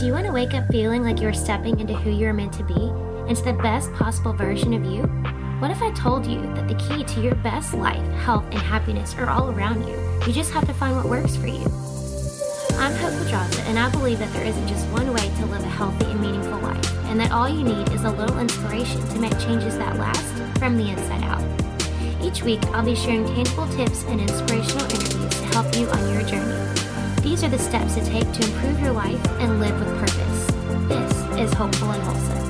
Do you want to wake up feeling like you're stepping into who you're meant to be, into the best possible version of you? What if I told you that the key to your best life, health, and happiness are all around you? You just have to find what works for you. I'm Hope Pedraza, and I believe that there isn't just one way to live a healthy and meaningful life, and that all you need is a little inspiration to make changes that last from the inside out. Each week, I'll be sharing tangible tips and inspirational interviews to help you on your journey. These are the steps to take to improve your life and live with purpose. This is Hopeful and Wholesome.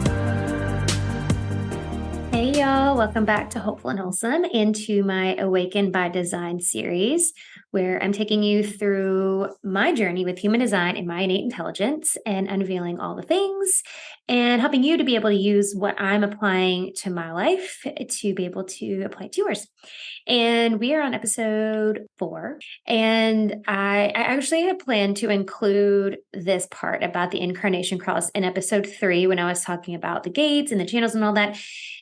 Hey y'all, welcome back to Hopeful and Wholesome, into my Awaken by Design series, where I'm taking you through my journey with human design and my innate intelligence and unveiling all the things and helping you to be able to use what I'm applying to my life to be able to apply to yours. And we are on episode 4. And I actually had planned to include this part about the incarnation cross in episode 3 when I was talking about the gates and the channels and all that.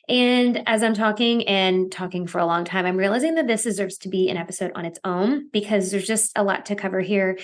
And as I'm talking for a long time, I'm realizing that this deserves to be an episode on its own because there's just a lot to cover here,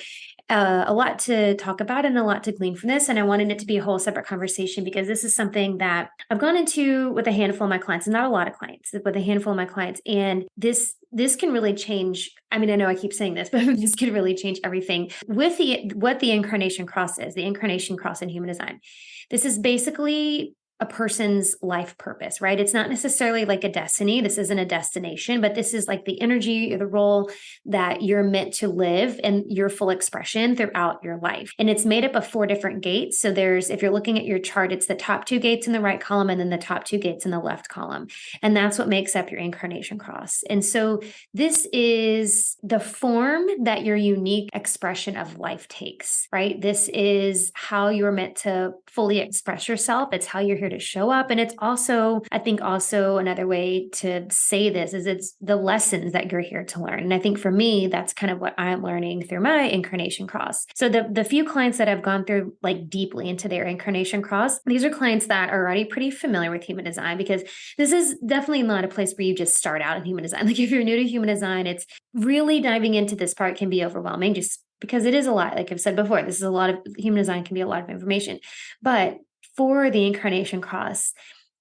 a lot to talk about and a lot to glean from this. And I wanted it to be a whole separate conversation because this is something that I've gone into with a handful of my clients, and not a lot of clients, with a handful of my clients. And this can really change. I mean, I know I keep saying this, but this can really change everything with what the incarnation cross is, the incarnation cross in human design. This is basically a person's life purpose, right? It's not necessarily like a destiny. This isn't a destination, but this is like the energy or the role that you're meant to live in your full expression throughout your life. And it's made up of 4 different gates. So if you're looking at your chart, it's the top 2 gates in the right column and then the top 2 gates in the left column. And that's what makes up your incarnation cross. And so this is the form that your unique expression of life takes, right? This is how you're meant to fully express yourself. It's how you're here to show up. And it's also, I think also another way to say this is it's the lessons that you're here to learn. And I think for me, that's kind of what I'm learning through my incarnation cross. So the few clients that I've gone through like deeply into their incarnation cross, these are clients that are already pretty familiar with human design, because this is definitely not a place where you just start out in human design. Like if you're new to human design, it's really diving into this part can be overwhelming just because it is a lot. Like I've said before, this is a lot of human design can be a lot of information, but for the incarnation cross,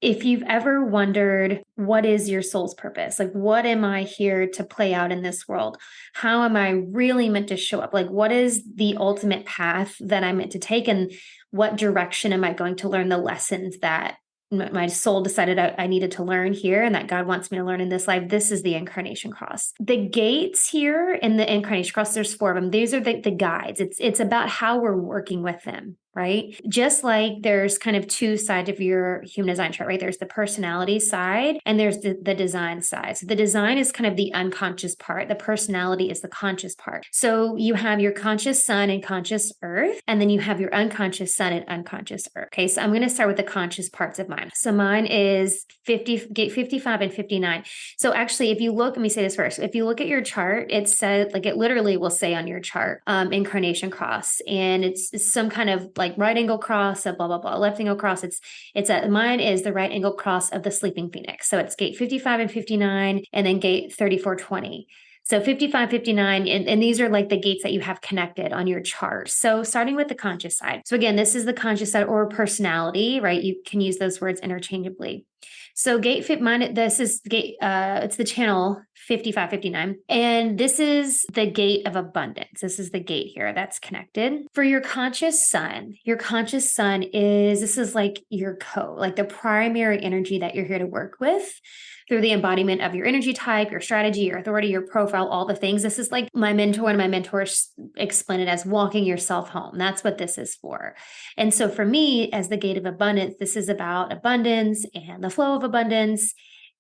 if you've ever wondered, what is your soul's purpose? Like, what am I here to play out in this world? How am I really meant to show up? Like, what is the ultimate path that I'm meant to take? And what direction am I going to learn the lessons that my soul decided I needed to learn here and that God wants me to learn in this life? This is the incarnation cross. The gates here in the incarnation cross, there's 4 of them. These are the guides. It's about how we're working with them, right? Just like there's kind of 2 sides of your human design chart, right? There's the personality side and there's the design side. So the design is kind of the unconscious part. The personality is the conscious part. So you have your conscious sun and conscious earth, and then you have your unconscious sun and unconscious earth. Okay, so I'm going to start with the conscious parts of mine. So mine is gate 55 and 59. So actually, if you look, let me say this first. If you look at your chart, it said, like it literally will say on your chart, incarnation cross, and it's some kind of like right angle cross, a blah, blah, blah, left angle cross. Mine is the right angle cross of the sleeping phoenix. So it's gate 55 and 59, and then gate 3420. So 55, 59, and these are like the gates that you have connected on your chart. So starting with the conscious side. So again, this is the conscious side or personality, right? You can use those words interchangeably. So it's the channel 55, 59. And this is the gate of abundance. This is the gate here that's connected. For your conscious sun this is like your code, like the primary energy that you're here to work with through the embodiment of your energy type, your strategy, your authority, your profile, all the things. This is like one of my mentors explain it as walking yourself home. That's what this is for. And so for me, as the gate of abundance, this is about abundance and the flow of abundance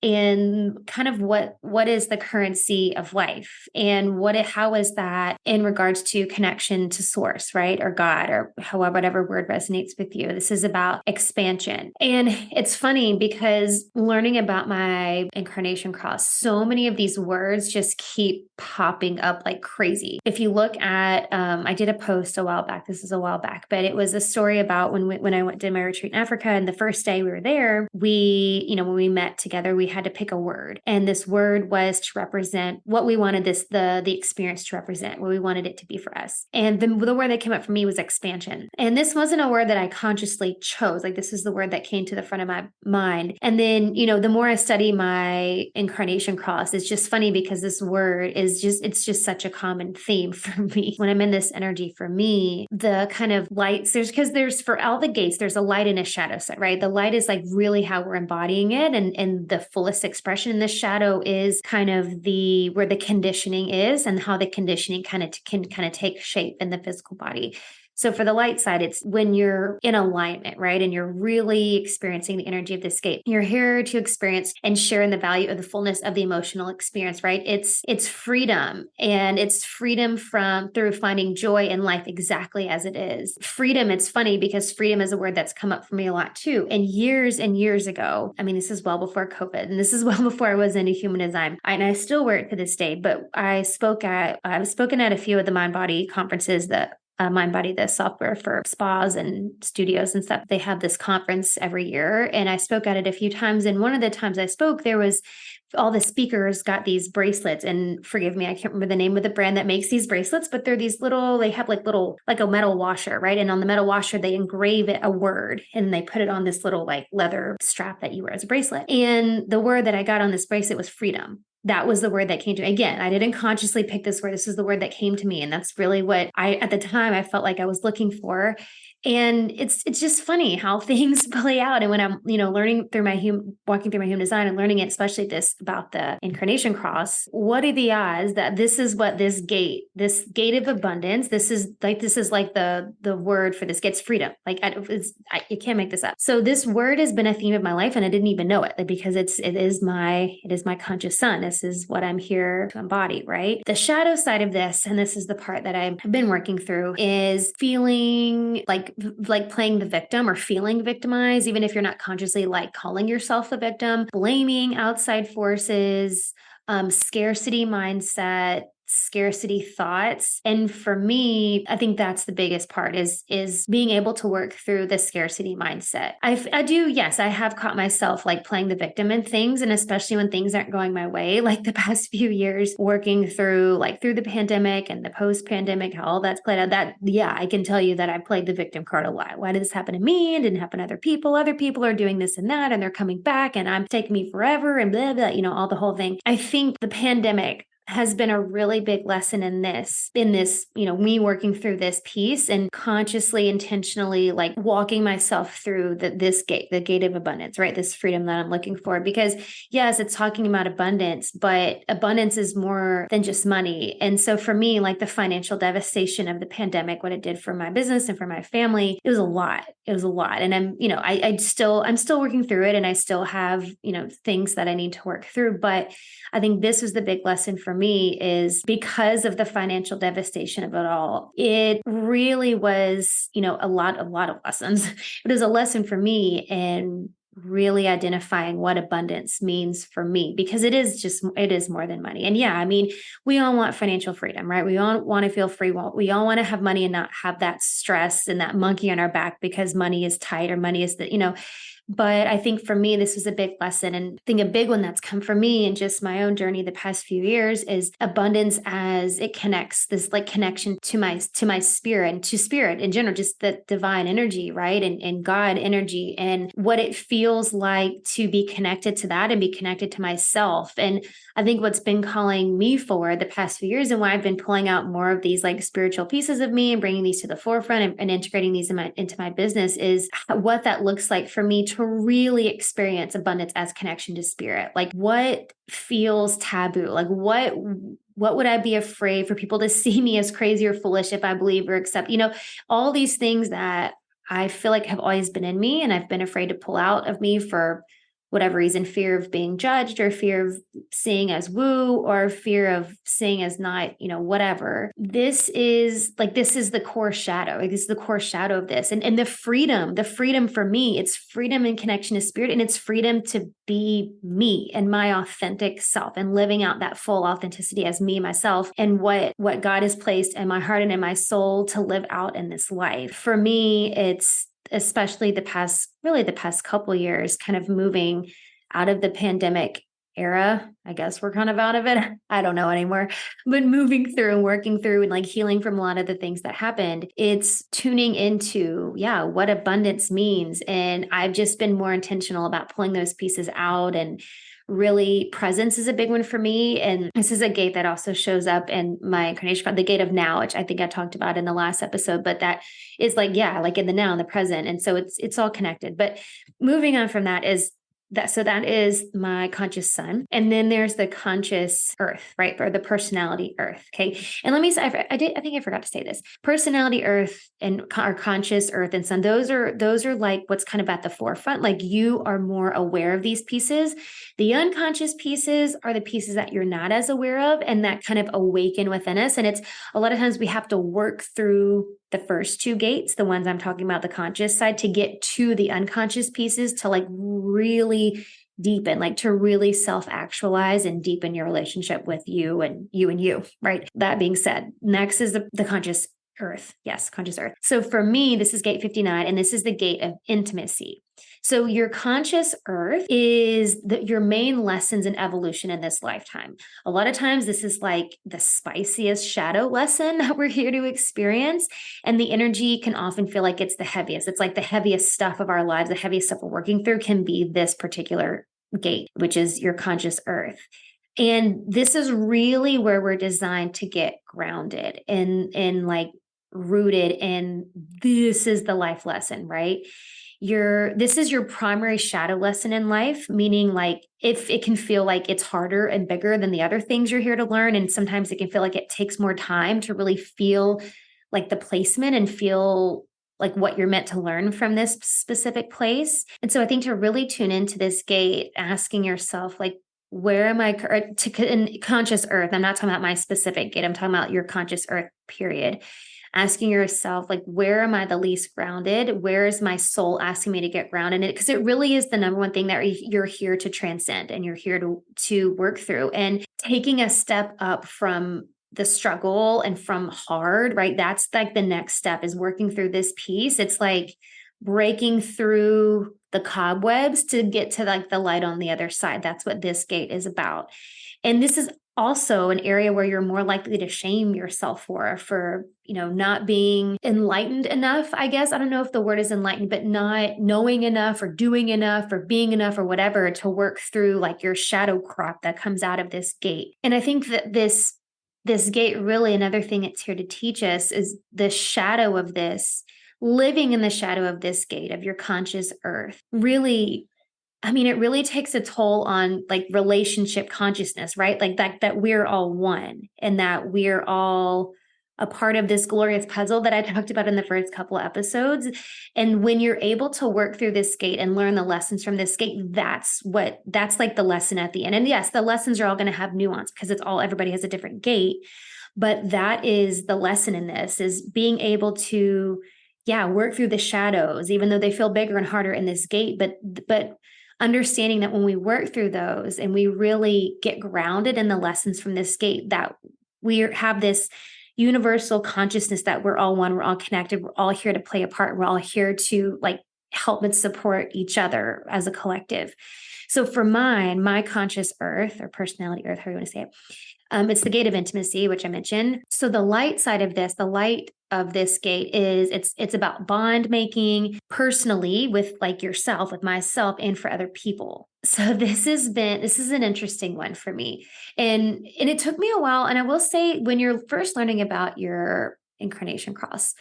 and kind of what is the currency of life and how is that in regards to connection to source, right? Or God, or whatever word resonates with you. This is about expansion. And it's funny because learning about my incarnation cross, so many of these words just keep popping up like crazy. If you look at, I did a post a while back, this is a while back, but it was a story about when I did my retreat in Africa, and the first day we were there, when we met together, we had to pick a word. And this word was to represent what we wanted the experience to represent, what we wanted it to be for us. And the word that came up for me was expansion. And this wasn't a word that I consciously chose. Like, this is the word that came to the front of my mind. And then, the more I study my incarnation cross, it's just funny because this word it's just such a common theme for me. When I'm in this energy, for me, the kind of lights, there's for all the gates, there's a light and a shadow side, right? The light is like really how we're embodying it and the fullest expression. And the shadow is kind of where the conditioning is and how the conditioning can take shape in the physical body. So for the light side, it's when you're in alignment, right? And you're really experiencing the energy of the escape. You're here to experience and share in the value of the fullness of the emotional experience, right? It's freedom, and it's freedom through finding joy in life exactly as it is. Freedom, it's funny because freedom is a word that's come up for me a lot too. And years ago, I mean, this is well before COVID, and this is well before I was into human design. And I still wear it to this day, but I've spoken at a few of the mind body conferences that Mindbody, the software for spas and studios and stuff. They have this conference every year, and I spoke at it a few times. And one of the times I spoke, there was all the speakers got these bracelets, and forgive me, I can't remember the name of the brand that makes these bracelets, but they're they have like a metal washer, right? And on the metal washer, they engrave a word, and they put it on this little like leather strap that you wear as a bracelet. And the word that I got on this bracelet was freedom. That was the word that came to me. Again, I didn't consciously pick this word. This is the word that came to me. And that's really what at the time, I felt like I was looking for. And it's just funny how things play out. And when I'm, learning through walking through my human design and learning it, especially about the incarnation cross, what are the odds that this is what this gate of abundance, this is like the word for this gets freedom. Like you can't make this up. So this word has been a theme of my life, and I didn't even know it, because it is my conscious sun. This is what I'm here to embody, right? The shadow side of this, and this is the part that I've been working through, is feeling like playing the victim or feeling victimized, even if you're not consciously like calling yourself a victim, blaming outside forces, scarcity mindset, scarcity thoughts. And for me, I think that's the biggest part is being able to work through the scarcity mindset. Yes, I have caught myself like playing the victim in things, and especially when things aren't going my way, like the past few years working through the pandemic and the post-pandemic, how all that's played out, I can tell you that I played the victim card a lot. Why did this happen to me? It didn't happen to other people. Other people are doing this and that, and they're coming back, and I'm taking me forever, and blah, blah, all the whole thing. I think the pandemic has been a really big lesson in this, me working through this piece and consciously, intentionally, like walking myself through this gate, the gate of abundance, right? This freedom that I'm looking for. Because yes, it's talking about abundance, but abundance is more than just money. And so for me, like the financial devastation of the pandemic, what it did for my business and for my family, it was a lot. And I'm still working through it, and I still have, things that I need to work through. But I think this was the big lesson for me, is because of the financial devastation of it all. It really was, a lot of lessons. It was a lesson for me in really identifying what abundance means for me, because it is more than money. And yeah, I mean, we all want financial freedom, right? We all want to feel free. We all want to have money and not have that stress and that monkey on our back because money is tight, or money is But I think for me, this was a big lesson. And I think a big one that's come for me in just my own journey the past few years is abundance, as it connects this like connection to my spirit and to spirit in general, just the divine energy, right? And God energy, and what it feels like to be connected to that and be connected to myself. And I think what's been calling me forward the past few years, and why I've been pulling out more of these like spiritual pieces of me and bringing these to the forefront and integrating these into my business, is what that looks like for me to really experience abundance as connection to spirit. Like, what feels taboo? Like, what would I be afraid for people to see me as crazy or foolish if I believe or accept, all these things that I feel like have always been in me, and I've been afraid to pull out of me for whatever reason, fear of being judged or fear of seeing as woo or fear of seeing as not, whatever. This is the core shadow. Like, this is the core shadow of this. And the freedom for me, it's freedom and connection to spirit, and it's freedom to be me and my authentic self and living out that full authenticity as me, myself, and what God has placed in my heart and in my soul to live out in this life. For me, it's especially the past couple years, kind of moving out of the pandemic era. I guess we're kind of out of it. I don't know anymore, but moving through and working through and like healing from a lot of the things that happened, it's tuning into, what abundance means. And I've just been more intentional about pulling those pieces out, and really presence is a big one for me. And this is a gate that also shows up in my incarnation card, the gate of now, which I think I talked about in the last episode, but that is like in the now, in the present. And so it's all connected. But moving on from that is that is my conscious sun. And then there's the conscious earth, right? Or the personality earth. Okay. And let me say, I think I forgot to say this. Personality earth and our conscious earth and sun, those are like what's kind of at the forefront. Like, you are more aware of these pieces. The unconscious pieces are the pieces that you're not as aware of, and that kind of awaken within us. And it's a lot of times we have to work through the first two gates, the ones I'm talking about, the conscious side, to get to the unconscious pieces, to like really deepen, like to really self-actualize and deepen your relationship with you and you, right? That being said, next is the conscious earth. Yes, conscious earth. So for me, this is gate 59, and this is the gate of intimacy. So your conscious earth is your main lessons in evolution in this lifetime. A lot of times this is like the spiciest shadow lesson that we're here to experience. And the energy can often feel like it's the heaviest. It's like the heaviest stuff of our lives, the heaviest stuff we're working through can be this particular gate, which is your conscious earth. And this is really where we're designed to get grounded and like rooted in, this is the life lesson, right? This is your primary shadow lesson in life, meaning like if it can feel like it's harder and bigger than the other things you're here to learn, and sometimes it can feel like it takes more time to really feel like the placement and feel like what you're meant to learn from this specific place. And so I think to really tune into this gate, asking yourself, like, where am I in conscious earth? I'm not talking about my specific gate. I'm talking about your conscious earth, period. Asking yourself, like, where am I the least grounded? Where is my soul asking me to get grounded in it? Because it really is the number one thing that you're here to transcend and you're here to work through. And taking a step up from the struggle and from hard, right? That's like the next step, is working through this piece. It's like breaking through the cobwebs to get to like the light on the other side. That's what this gate is about. And this is also an area where you're more likely to shame yourself for, not being enlightened enough, I guess. I don't know if the word is enlightened, but not knowing enough or doing enough or being enough or whatever to work through like your shadow crop that comes out of this gate. And I think that this gate, really, another thing it's here to teach us is the shadow of this, living in the shadow of this gate of your conscious earth. Really, I mean, it really takes a toll on like relationship consciousness, right? Like that we're all one, and that we're all a part of this glorious puzzle that I talked about in the first couple of episodes. And when you're able to work through this gate and learn the lessons from this gate, that's like the lesson at the end. And yes, the lessons are all going to have nuance because everybody has a different gate. But that is the lesson in this, is being able to, work through the shadows, even though they feel bigger and harder in this gate. But understanding that when we work through those and we really get grounded in the lessons from this gate, that we have this universal consciousness that we're all one, we're all connected, we're all here to play a part, we're all here to like help and support each other as a collective. So for my conscious earth, or personality earth, how you want to say it, it's the gate of intimacy, which I mentioned. So the light side of this, the light of this gate is it's about bond making personally with like yourself, with myself, and for other people. So this is an interesting one for me. And it took me a while. And I will say, when you're first learning about your incarnation cross,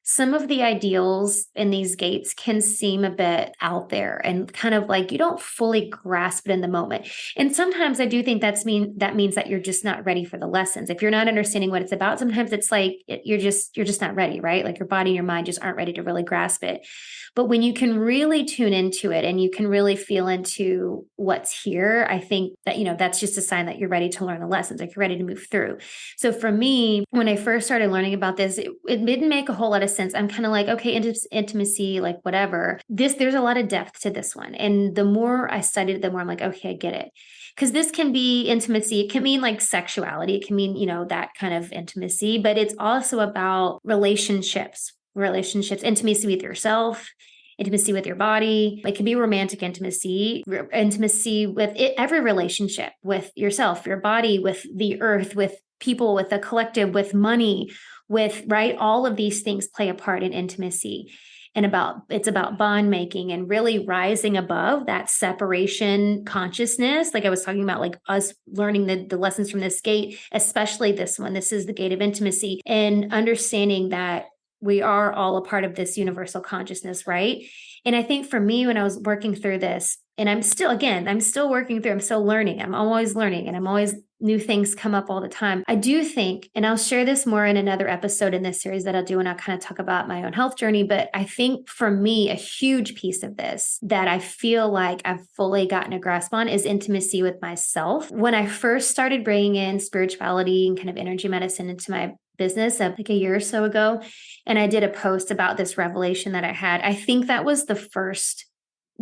some of the ideals in these gates can seem a bit out there and kind of like you don't fully grasp it in the moment. And sometimes I do think that means that you're just not ready for the lessons. If you're not understanding what it's about, sometimes it's like you're just not ready, right? Like your body and your mind just aren't ready to really grasp it. But when you can really tune into it and you can really feel into what's here, I think that, that's just a sign that you're ready to learn the lessons, like you're ready to move through. So for me, when I first started learning about this, it didn't make a whole lot of sense. I'm kind of like, okay, intimacy, like whatever. There's a lot of depth to this one. And the more I studied it, the more I'm like, okay, I get it. Because this can be intimacy. It can mean like sexuality. It can mean, that kind of intimacy, but it's also about relationships, intimacy with yourself, intimacy with your body. It can be romantic intimacy with every relationship, with yourself, your body, with the earth, with people, with the collective, with money, with, right? All of these things play a part in intimacy. And it's about bond making and really rising above that separation consciousness. Like I was talking about, like us learning the lessons from this gate, especially this one. This is the gate of intimacy, and understanding that we are all a part of this universal consciousness, right? And I think for me, when I was working through this, and I'm still working through, I'm still learning. I'm always learning, and I'm always new things come up all the time. I do think, and I'll share this more in another episode in this series that I'll do, and I'll kind of talk about my own health journey. But I think for me, a huge piece of this that I feel like I've fully gotten a grasp on is intimacy with myself. When I first started bringing in spirituality and kind of energy medicine into my business like a year or so ago, and I did a post about this revelation that I had, I think that was the first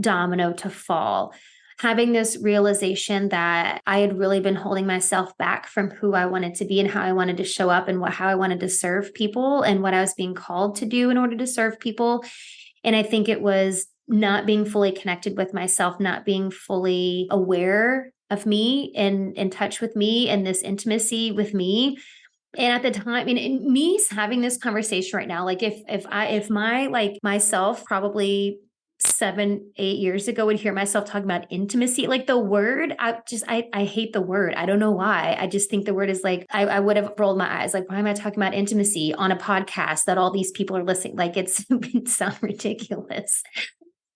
domino to fall. Having this realization that I had really been holding myself back from who I wanted to be and how I wanted to show up and how I wanted to serve people and what I was being called to do in order to serve people. And I think it was not being fully connected with myself, not being fully aware of me and in touch with me and this intimacy with me. And at the time, and me having this conversation right now, like if my like myself probably 7-8 years ago would hear myself talking about intimacy, like the word, I hate the word. I don't know why. I just think the word is like, I would have rolled my eyes. Like, why am I talking about intimacy on a podcast that all these people are listening? Like it sounds ridiculous.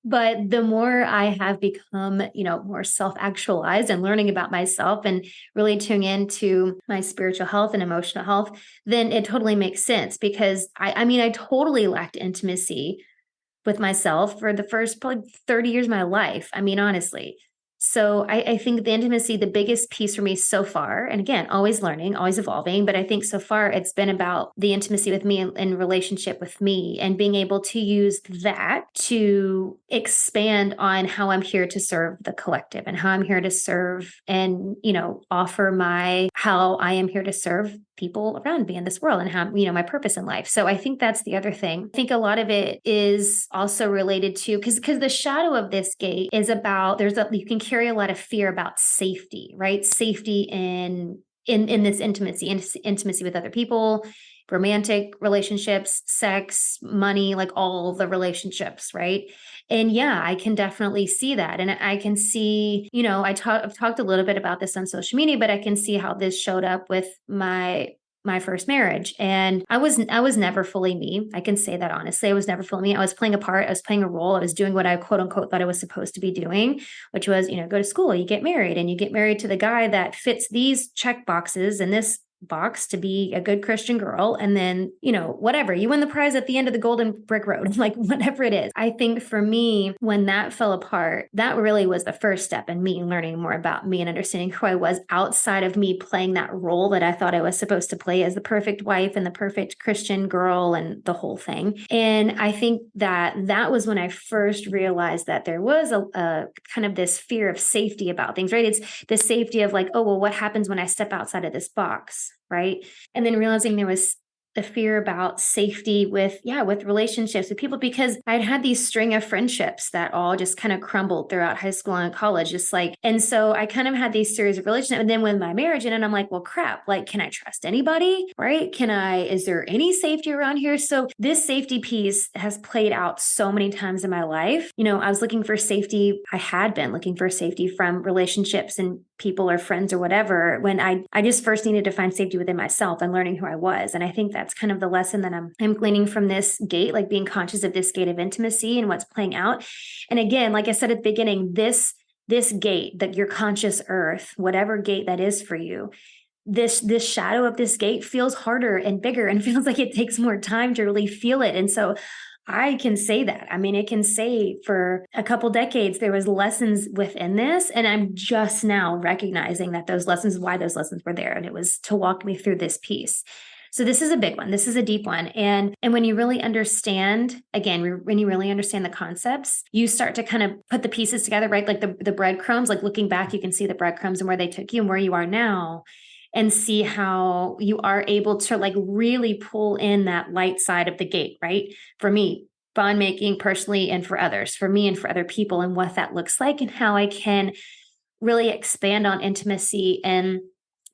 But the more I have become, more self-actualized and learning about myself and really tuning into my spiritual health and emotional health, then it totally makes sense because I totally lacked intimacy with myself for the first probably 30 years of my life. Honestly. So I think the intimacy, the biggest piece for me so far, and again, always learning, always evolving, but I think so far it's been about the intimacy with me and relationship with me and being able to use that to expand on how I'm here to serve the collective and how I'm here to serve and, offer how I am here to serve people around me in this world and how, my purpose in life. So I think that's the other thing. I think a lot of it is also related to, because the shadow of this gate is about, you can carry a lot of fear about safety, right? Safety in this intimacy with other people, romantic relationships, sex, money, like all the relationships, right? And yeah, I can definitely see that. And I can see, I've talked a little bit about this on social media, but I can see how this showed up with my first marriage. And I was never fully me. I can say that honestly. I was never fully me. I was playing a part. I was playing a role. I was doing what I quote unquote thought I was supposed to be doing, which was, go to school, you get married, and you get married to the guy that fits these check boxes and this box to be a good Christian girl. And then, whatever, you win the prize at the end of the golden brick road, like whatever it is. I think for me, when that fell apart, that really was the first step in me learning more about me and understanding who I was outside of me playing that role that I thought I was supposed to play as the perfect wife and the perfect Christian girl and the whole thing. And I think that was when I first realized that there was a kind of this fear of safety about things, right? It's the safety of like, oh, well, what happens when I step outside of this box? Right. And then realizing there was the fear about safety with relationships with people, because I'd had these string of friendships that all just kind of crumbled throughout high school and college, and so I kind of had these series of relationships. And then with my marriage, and I'm like, well, crap, like, can I trust anybody? Right. Is there any safety around here? So this safety piece has played out so many times in my life. I was looking for safety. I had been looking for safety from relationships and people or friends or whatever, when I just first needed to find safety within myself and learning who I was. And I think that's kind of the lesson that I'm gleaning from this gate, like being conscious of this gate of intimacy and what's playing out. And again, like I said at the beginning, this gate, that your conscious earth, whatever gate that is for you, this shadow of this gate feels harder and bigger and feels like it takes more time to really feel it. And so I can say that. I mean, it can say for a couple decades, there was lessons within this. And I'm just now recognizing that those lessons, why those lessons were there. And it was to walk me through this piece. So this is a big one. This is a deep one. And when you really understand, again, when you really understand the concepts, you start to kind of put the pieces together, right? Like the breadcrumbs, like looking back, you can see the breadcrumbs and where they took you and where you are now, and see how you are able to like really pull in that light side of the gate, right? For me, bond making personally, and for others, for me and for other people, and what that looks like, and how I can really expand on intimacy and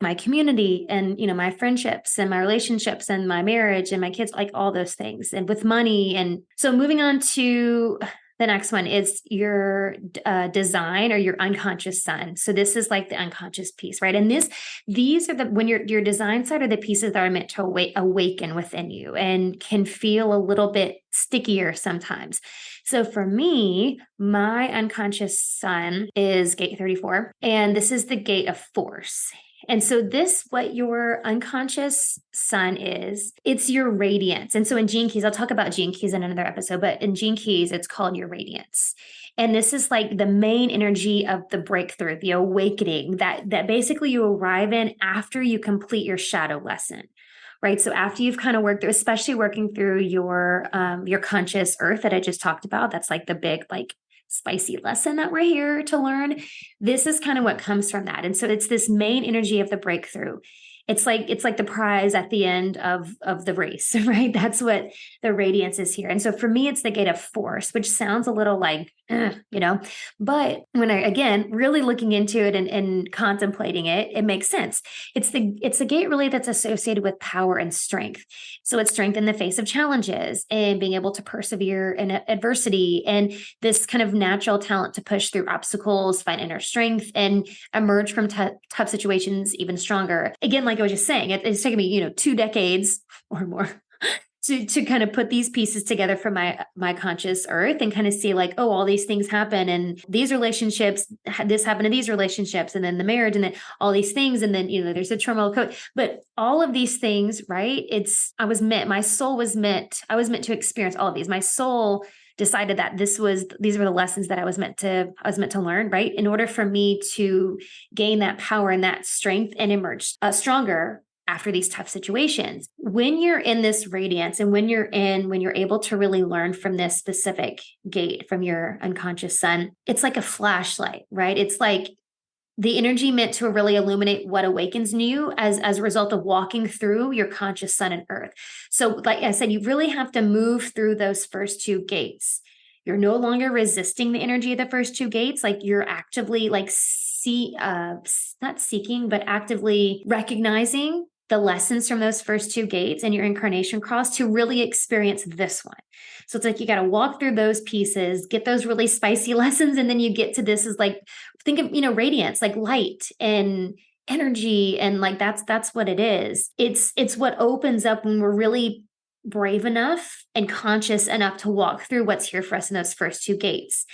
my community and, my friendships and my relationships and my marriage and my kids, like all those things, and with money. And so moving on to the next one is your design, or your unconscious sun. So this is like the unconscious piece, right? And these are when your design side are the pieces that are meant to awaken within you and can feel a little bit stickier sometimes. So for me, my unconscious sun is gate 34, and this is the gate of force. And so what your unconscious sun is, it's your radiance. And so in Gene Keys, I'll talk about Gene Keys in another episode, but in Gene Keys, it's called your radiance. And this is like the main energy of the breakthrough, the awakening that basically you arrive in after you complete your shadow lesson. Right. So after you've kind of worked through, especially working through your conscious earth that I just talked about, that's like the big, like, spicy lesson that we're here to learn. This is kind of what comes from that. And so it's this main energy of the breakthrough. It's like the prize at the end of the race, right? That's what the radiance is here. And so for me, it's the gate of force, which sounds a little like, but when I, again, really looking into it and contemplating it, it makes sense. It's the gate really that's associated with power and strength. So it's strength in the face of challenges and being able to persevere in adversity, and this kind of natural talent to push through obstacles, find inner strength, and emerge from tough situations even stronger. Again, like I was just saying, it's taken me, 2 decades or more to kind of put these pieces together for my conscious earth and kind of see like, oh, all these things happen, and these relationships, this happened to these relationships, and then the marriage, and then all these things, and then there's a turmoil code. But all of these things, right? I was meant to experience all of these. My soul decided that these were the lessons that I was meant to learn, right? In order for me to gain that power and that strength and emerge stronger after these tough situations. When you're in this radiance, and when you're able to really learn from this specific gate from your unconscious sun, it's like a flashlight, right? It's like the energy meant to really illuminate what awakens in you as a result of walking through your conscious sun and earth. So like I said, you really have to move through those first 2 gates. You're no longer resisting the energy of the first 2 gates. Like you're actively not seeking, but actively recognizing the lessons from those first 2 gates and your incarnation cross to really experience this one. So it's like you got to walk through those pieces, get those really spicy lessons, and then you get to this is like, think of radiance, like light and energy, and like that's what it is. It's what opens up when we're really brave enough and conscious enough to walk through what's here for us in those first 2 gates.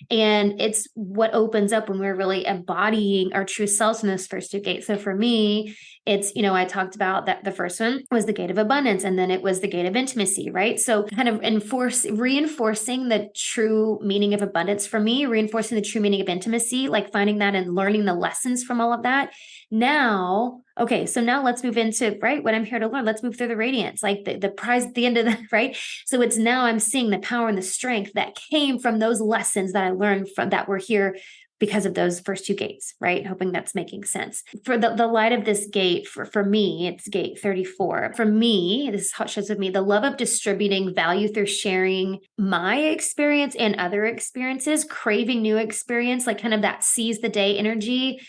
And it's what opens up when we're really embodying our true selves in those first 2 gates. So for me, it's, I talked about that the first one was the gate of abundance, and then it was the gate of intimacy, right? So kind of reinforcing the true meaning of abundance for me, reinforcing the true meaning of intimacy, like finding that and learning the lessons from all of that. Now, okay, so now let's move into, right, what I'm here to learn. Let's move through the radiance, like the prize at the end of that, right? So it's now I'm seeing the power and the strength that came from those lessons that I learned from that were here because of those first 2 gates, right? Hoping that's making sense. For the light of this gate, for me, it's gate 34. For me, this is how it shows with me, the love of distributing value through sharing my experience and other experiences, craving new experience, like kind of that seize the day energy.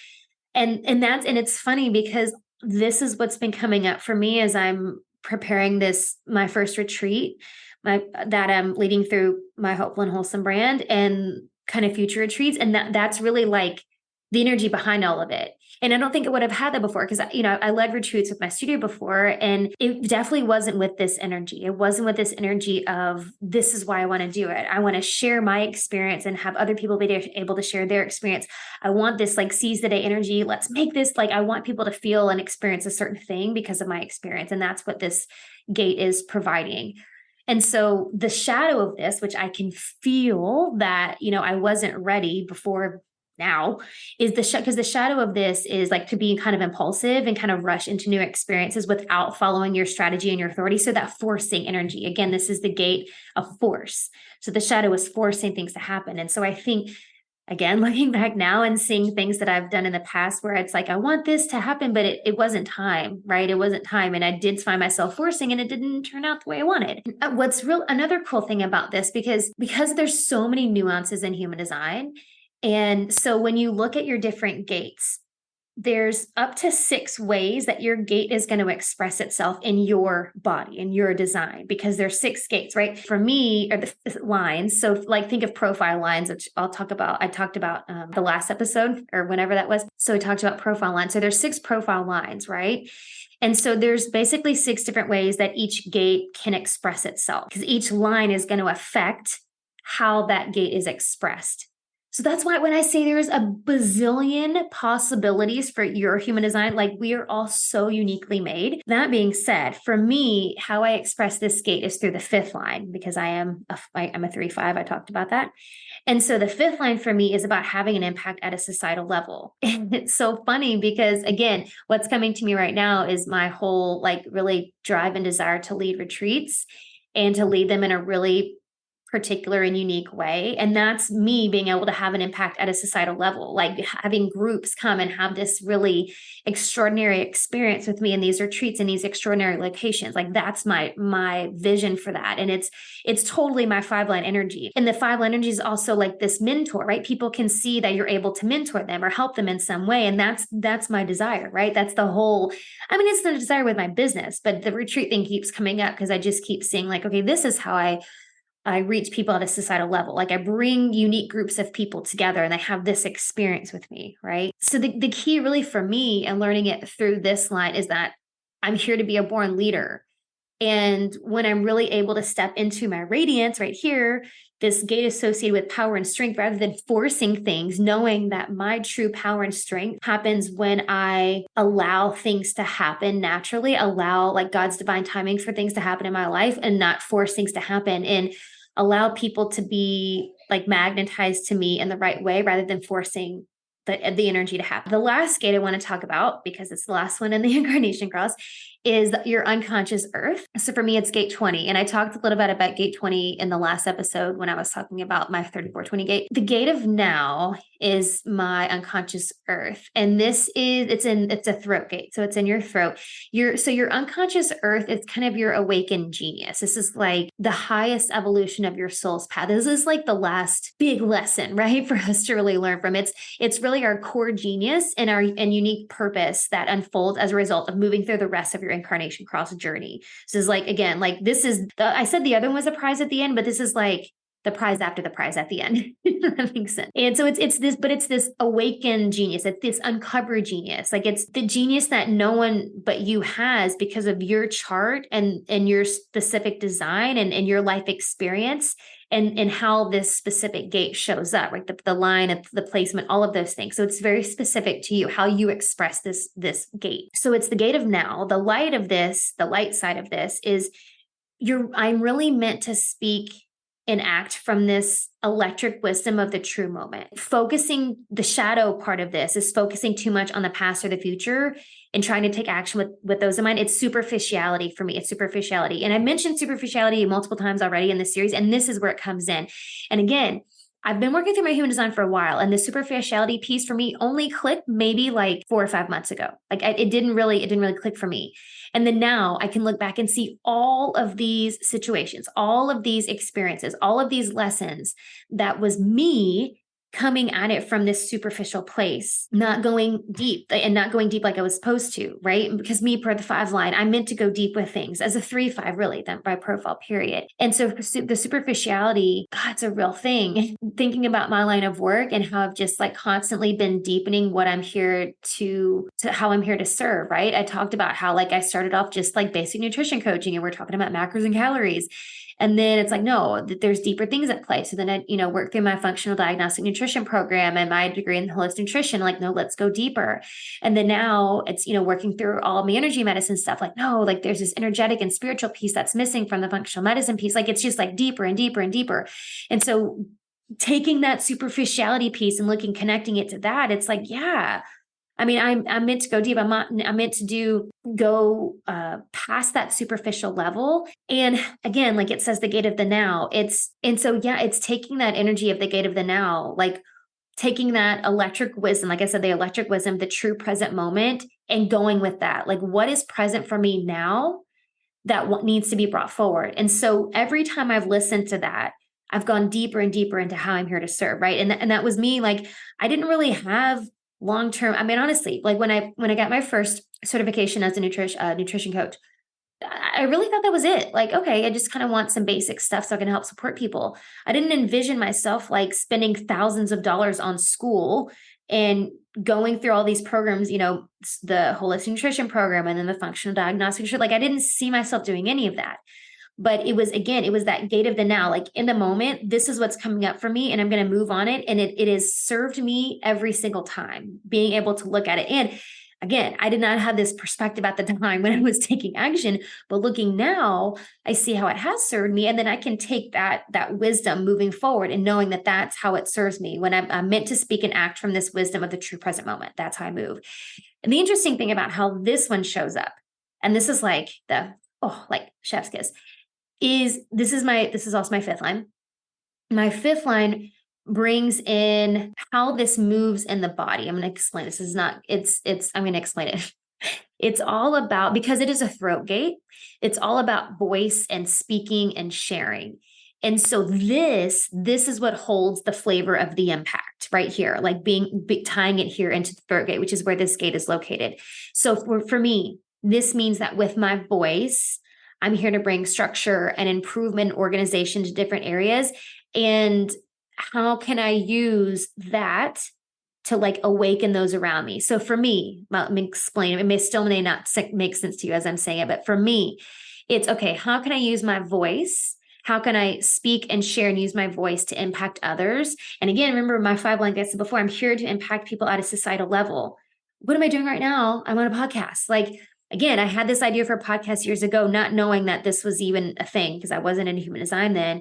And it's funny because this is what's been coming up for me as I'm preparing my first retreat, that I'm leading through my Hopeful and Wholesome brand, and kind of future retreats. And that's really like the energy behind all of it. And I don't think I would have had that before because, I led retreats with my studio before, and it definitely wasn't with this energy. It wasn't with this energy of, this is why I want to do it. I want to share my experience and have other people be able to share their experience. I want this like seize the day energy. Let's make this like, I want people to feel and experience a certain thing because of my experience. And that's what this gate is providing. And so the shadow of this, which I can feel that, I wasn't ready before now, is because the shadow of this is like to be kind of impulsive and kind of rush into new experiences without following your strategy and your authority. So that forcing energy, again, this is the gate of force. So the shadow is forcing things to happen. And so I think, again, looking back now and seeing things that I've done in the past where it's like, I want this to happen, but it wasn't time, right? It wasn't time. And I did find myself forcing and it didn't turn out the way I wanted. Another cool thing about this, because there's so many nuances in human design. And so when you look at your different gates, there's up to 6 ways that your gate is going to express itself in your body, in your design, because there's 6 gates, right? For me, are the lines. So like think of profile lines, which I talked about the last episode or whenever that was. So we talked about profile lines. So there's 6 profile lines, right? And so there's basically 6 different ways that each gate can express itself, because each line is going to affect how that gate is expressed. So that's why when I say there's a bazillion possibilities for your human design, like we are all so uniquely made. That being said, for me, how I express this gate is through the 5th line, because I'm a 3-5. I talked about that. And so the 5th line for me is about having an impact at a societal level. And it's so funny because, again, what's coming to me right now is my whole like really drive and desire to lead retreats and to lead them in a really particular and unique way. And that's me being able to have an impact at a societal level, like having groups come and have this really extraordinary experience with me in these retreats in these extraordinary locations. Like that's my vision for that. And it's totally my 5-line energy. And the 5-line energy is also like this mentor, right? People can see that you're able to mentor them or help them in some way. And that's my desire, right? That's the whole, it's the desire with my business, but the retreat thing keeps coming up because I just keep seeing like, okay, this is how I reach people at a societal level. Like I bring unique groups of people together and they have this experience with me, right? So the key really for me and learning it through this line is that I'm here to be a born leader. And when I'm really able to step into my radiance right here, this gate associated with power and strength, rather than forcing things, knowing that my true power and strength happens when I allow things to happen naturally, allow like God's divine timing for things to happen in my life and not force things to happen, and allow people to be like magnetized to me in the right way rather than forcing the energy to happen. The last gate I want to talk about, because it's the last one in the incarnation cross, is your unconscious earth. So for me, it's gate 20. And I talked a little bit about gate 20 in the last episode when I was talking about my 3420 gate. The gate of now is my unconscious earth. And it's a throat gate. So it's in your throat. Your unconscious earth is kind of your awakened genius. This is like the highest evolution of your soul's path. This is like the last big lesson, right? For us to really learn from. It's really our core genius and unique purpose that unfolds as a result of moving through the rest of your incarnation cross journey. So it's like, again, like this is I said the other one was a prize at the end, but this is like the prize after the prize at the end. That makes sense. And so it's this awakened genius. It's this uncovered genius. Like it's the genius that no one but you has because of your chart and your specific design and your life experience and how this specific gate shows up, right? The line, the placement, all of those things. So it's very specific to you, how you express this gate. So it's the gate of now. The light side of this is I'm really meant to speak and act from this electric wisdom of the true moment. Focusing, the shadow part of this is focusing too much on the past or the future and trying to take action with those in mind. It's superficiality for me. It's superficiality. And I mentioned superficiality multiple times already in this series, and this is where it comes in. And again, I've been working through my human design for a while, and the superficiality piece for me only clicked maybe like 4 or 5 months ago. Like it didn't really click for me. And then now I can look back and see all of these situations, all of these experiences, all of these lessons that was me coming at it from this superficial place, not going deep and not going deep like I was supposed to, right? Because me per the 5 line, I'm meant to go deep with things as a 3-5, really, then by profile period. And so the superficiality, God's a real thing. Thinking about my line of work and how I've just like constantly been deepening what I'm here to how I'm here to serve, right? I talked about how like I started off just like basic nutrition coaching and we're talking about macros and calories. And then it's like, no, there's deeper things at play. So then I, work through my functional diagnostic nutrition program and my degree in holistic nutrition, like, no, let's go deeper. And then now it's, working through all my energy medicine stuff, like, no, like there's this energetic and spiritual piece that's missing from the functional medicine piece. Like, it's just like deeper and deeper and deeper. And so taking that superficiality piece and connecting it to that, it's like, yeah, I mean, I'm meant to go deep. I'm meant to go past that superficial level. And again, like it says, the gate of the now. It's taking that energy of the gate of the now, like taking that electric wisdom, like I said, the electric wisdom, the true present moment, and going with that. Like, what is present for me now that what needs to be brought forward? And so every time I've listened to that, I've gone deeper and deeper into how I'm here to serve, right? And that was me. Like, I didn't really have long-term. I mean, honestly, like when I got my first certification as a nutrition coach, I really thought that was it. Like, okay, I just kind of want some basic stuff so I can help support people. I didn't envision myself like spending thousands of dollars on school and going through all these programs, the holistic nutrition program and then the functional diagnostic. Like, I didn't see myself doing any of that. But it was that gate of the now, like in the moment, this is what's coming up for me and I'm going to move on it. And it has served me every single time, being able to look at it. And again, I did not have this perspective at the time when I was taking action, but looking now, I see how it has served me. And then I can take that wisdom moving forward and knowing that that's how it serves me when I'm meant to speak and act from this wisdom of the true present moment. That's how I move. And the interesting thing about how this one shows up, and this is like like chef's kiss, this is also my 5th line. My 5th line brings in how this moves in the body. I'm going to explain. I'm going to explain it. It's all about, because it is a throat gate, it's all about voice and speaking and sharing. And so this is what holds the flavor of the impact right here, like tying it here into the throat gate, which is where this gate is located. So for me, this means that with my voice, I'm here to bring structure and improvement and organization to different areas. And how can I use that to like awaken those around me? So for me, let me explain. It may not make sense to you as I'm saying it, but for me, it's okay. How can I use my voice? How can I speak and share and use my voice to impact others? And again, remember my 5 line, I said before, I'm here to impact people at a societal level. What am I doing right now? I'm on a podcast. Like, again, I had this idea for a podcast years ago, not knowing that this was even a thing because I wasn't in human design then.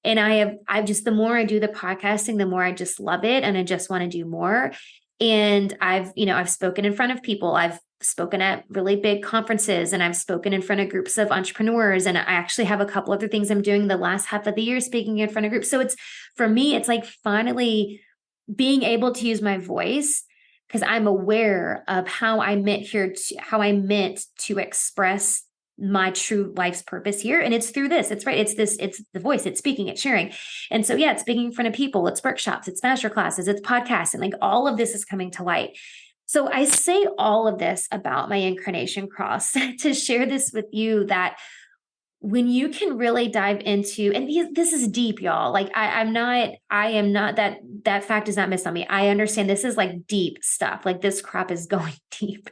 And I've just, the more I do the podcasting, the more I just love it. And I just want to do more. And I've spoken in front of people. I've spoken at really big conferences and I've spoken in front of groups of entrepreneurs. And I actually have a couple other things I'm doing the last half of the year, speaking in front of groups. So for me, it's like finally being able to use my voice, because I'm aware of how I meant to express my true life's purpose here. And it's through this. It's right. It's the voice, it's speaking, it's sharing. And so, yeah, it's speaking in front of people, it's workshops, it's master classes, it's podcasts, and like all of this is coming to light. So I say all of this about my incarnation cross to share this with you, that when you can really dive into, and this is deep, y'all. Like I am not that fact is not missed on me. I understand this is like deep stuff. Like this crap is going deep.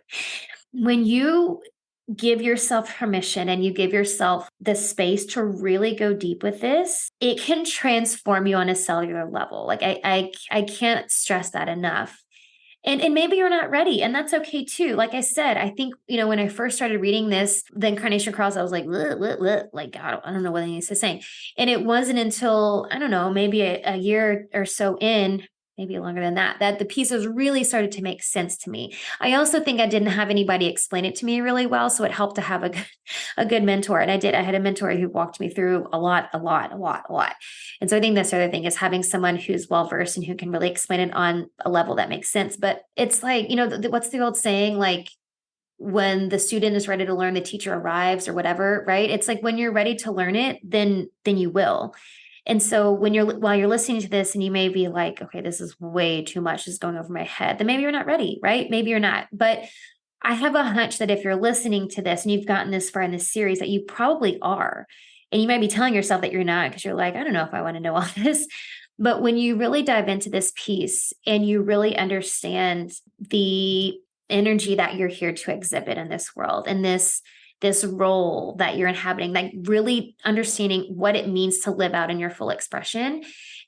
When you give yourself permission and you give yourself the space to really go deep with this, it can transform you on a cellular level. Like I can't stress that enough. And maybe you're not ready, and that's okay too. Like I said, I think, when I first started reading this, the Incarnation Cross, I was like, like, I don't know what he's saying. And it wasn't until, I don't know, maybe a year or so in, maybe longer than that the pieces really started to make sense to me. I also think I didn't have anybody explain it to me really well. So it helped to have a good mentor. And I had a mentor who walked me through a lot. And so I think this other thing is having someone who's well-versed and who can really explain it on a level that makes sense. But it's like, what's the old saying? Like, when the student is ready to learn, the teacher arrives, or whatever, right? It's like when you're ready to learn it, then you will. And so while you're listening to this and you may be like, okay, this is way too much, this is going over my head, then maybe you're not ready, right? Maybe you're not. But I have a hunch that if you're listening to this and you've gotten this far in this series, that you probably are. And you might be telling yourself that you're not because you're like, I don't know if I want to know all this. But when you really dive into this piece and you really understand the energy that you're here to exhibit in this world and this role that you're inhabiting, like really understanding what it means to live out in your full expression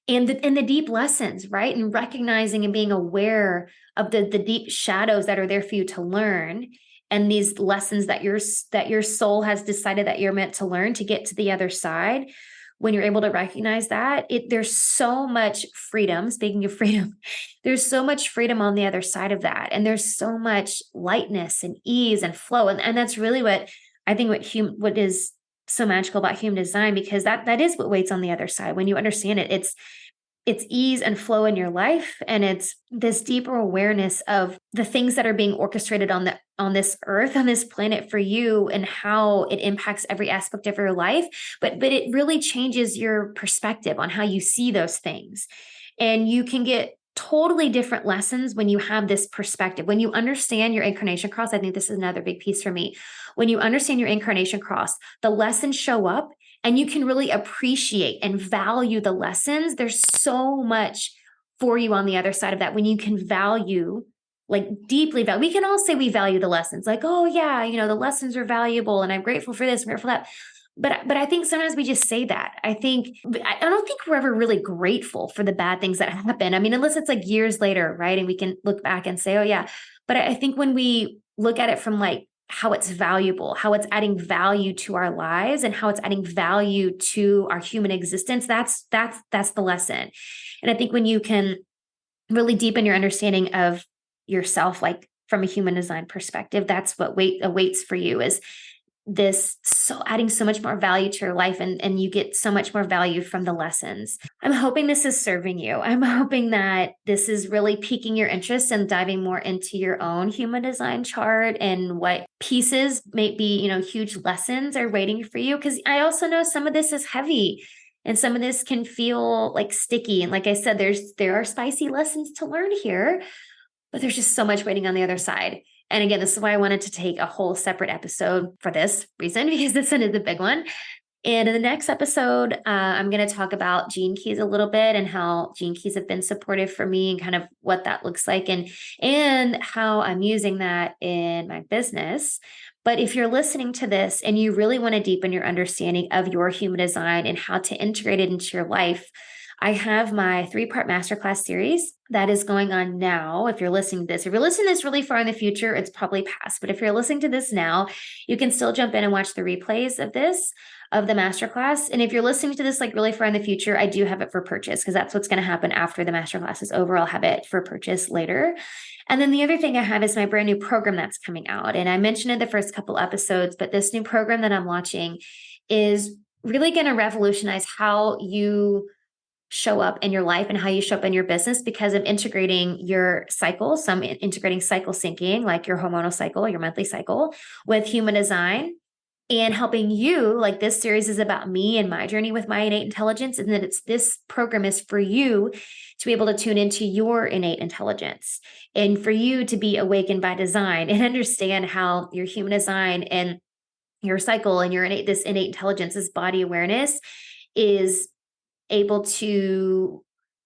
and the deep lessons, right? And recognizing and being aware of the deep shadows that are there for you to learn and these lessons that your soul has decided that you're meant to learn to get to the other side. When you're able to recognize that, there's so much freedom. Speaking of freedom, there's so much freedom on the other side of that. And there's so much lightness and ease and flow. And that's really what I think what is so magical about human design, because that is what waits on the other side. When you understand it, it's ease and flow in your life. And it's this deeper awareness of the things that are being orchestrated on this earth, on this planet for you, and how it impacts every aspect of your life. But it really changes your perspective on how you see those things. And you can get totally different lessons when you have this perspective. When you understand your incarnation cross, I think this is another big piece for me. When you understand your incarnation cross, the lessons show up and you can really appreciate and value the lessons. There's so much for you on the other side of that when you can value, like deeply value. We can all say we value the lessons, like, oh yeah, the lessons are valuable and I'm grateful for this, I'm grateful for that. But I think sometimes we just say that. I don't think we're ever really grateful for the bad things that happen. I mean, unless it's like years later, right? And we can look back and say, oh yeah. But I think when we look at it from like how it's valuable, how it's adding value to our lives and how it's adding value to our human existence, that's the lesson. And I think when you can really deepen your understanding of yourself, like from a human design perspective, that's what awaits for you, is this adding so much more value to your life, and you get so much more value from the lessons. I'm hoping this is serving you. I'm hoping that this is really piquing your interest and diving more into your own human design chart and what pieces may be, huge lessons are waiting for you. Because I also know some of this is heavy and some of this can feel like sticky. And like I said, there are spicy lessons to learn here, but there's just so much waiting on the other side. And again, this is why I wanted to take a whole separate episode for this reason, because this one is a big one. And in the next episode, I'm going to talk about gene keys a little bit and how gene keys have been supportive for me and kind of what that looks like and how I'm using that in my business. But if you're listening to this and you really want to deepen your understanding of your human design and how to integrate it into your life, I have my 3-part masterclass series that is going on now. If you're listening to this really far in the future, it's probably past. But if you're listening to this now, you can still jump in and watch the replays of the masterclass. And if you're listening to this like really far in the future, I do have it for purchase, because that's what's going to happen after the masterclass is over. I'll have it for purchase later. And then the other thing I have is my brand new program that's coming out. And I mentioned in the first couple episodes, but this new program that I'm launching is really going to revolutionize how you show up in your life and how you show up in your business, because of integrating your cycle. So I'm integrating cycle syncing, like your hormonal cycle, your monthly cycle, with human design, and helping you. Like, this series is about me and my journey with my innate intelligence. And then this program is for you to be able to tune into your innate intelligence and for you to be awakened by design and understand how your human design and your cycle and this innate intelligence, this body awareness, is able to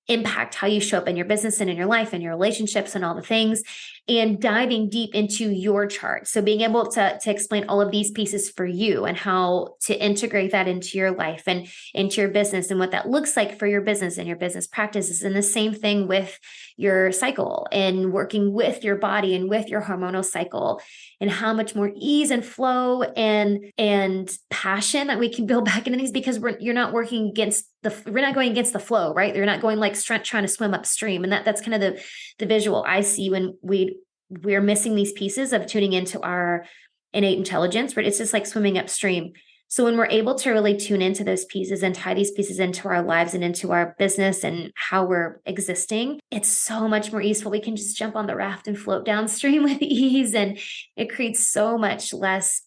impact how you show up in your business and in your life and your relationships and all the things, and diving deep into your chart. So being able to explain all of these pieces for you and how to integrate that into your life and into your business and what that looks like for your business and your business practices. And the same thing with your cycle and working with your body and with your hormonal cycle, and how much more ease and flow and passion that we can build back into these, because we're not going against the flow, right? You're not going like trying to swim upstream. And that's kind of the visual I see when we're missing these pieces of tuning into our innate intelligence, where it's just like swimming upstream. So when we're able to really tune into those pieces and tie these pieces into our lives and into our business and how we're existing, it's so much more easeful. We can just jump on the raft and float downstream with ease, and it creates so much less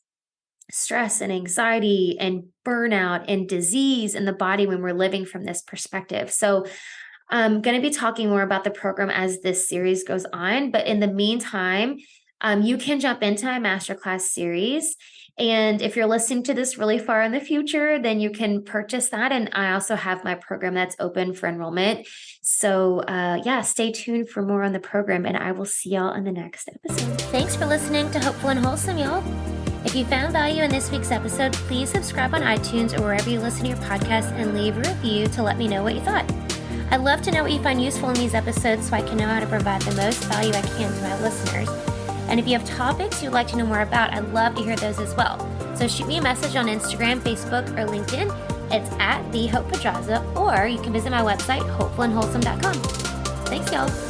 stress and anxiety and burnout and disease in the body when we're living from this perspective. So I'm going to be talking more about the program as this series goes on. But in the meantime, you can jump into my masterclass series. And if you're listening to this really far in the future, then you can purchase that. And I also have my program that's open for enrollment. So stay tuned for more on the program, and I will see y'all in the next episode. Thanks for listening to Hopeful and Wholesome, y'all. If you found value in this week's episode, please subscribe on iTunes or wherever you listen to your podcast and leave a review to let me know what you thought. I'd love to know what you find useful in these episodes so I can know how to provide the most value I can to my listeners. And if you have topics you'd like to know more about, I'd love to hear those as well. So shoot me a message on Instagram, Facebook, or LinkedIn. It's at TheHopePedraza, or you can visit my website, hopefulandwholesome.com. Thanks, y'all.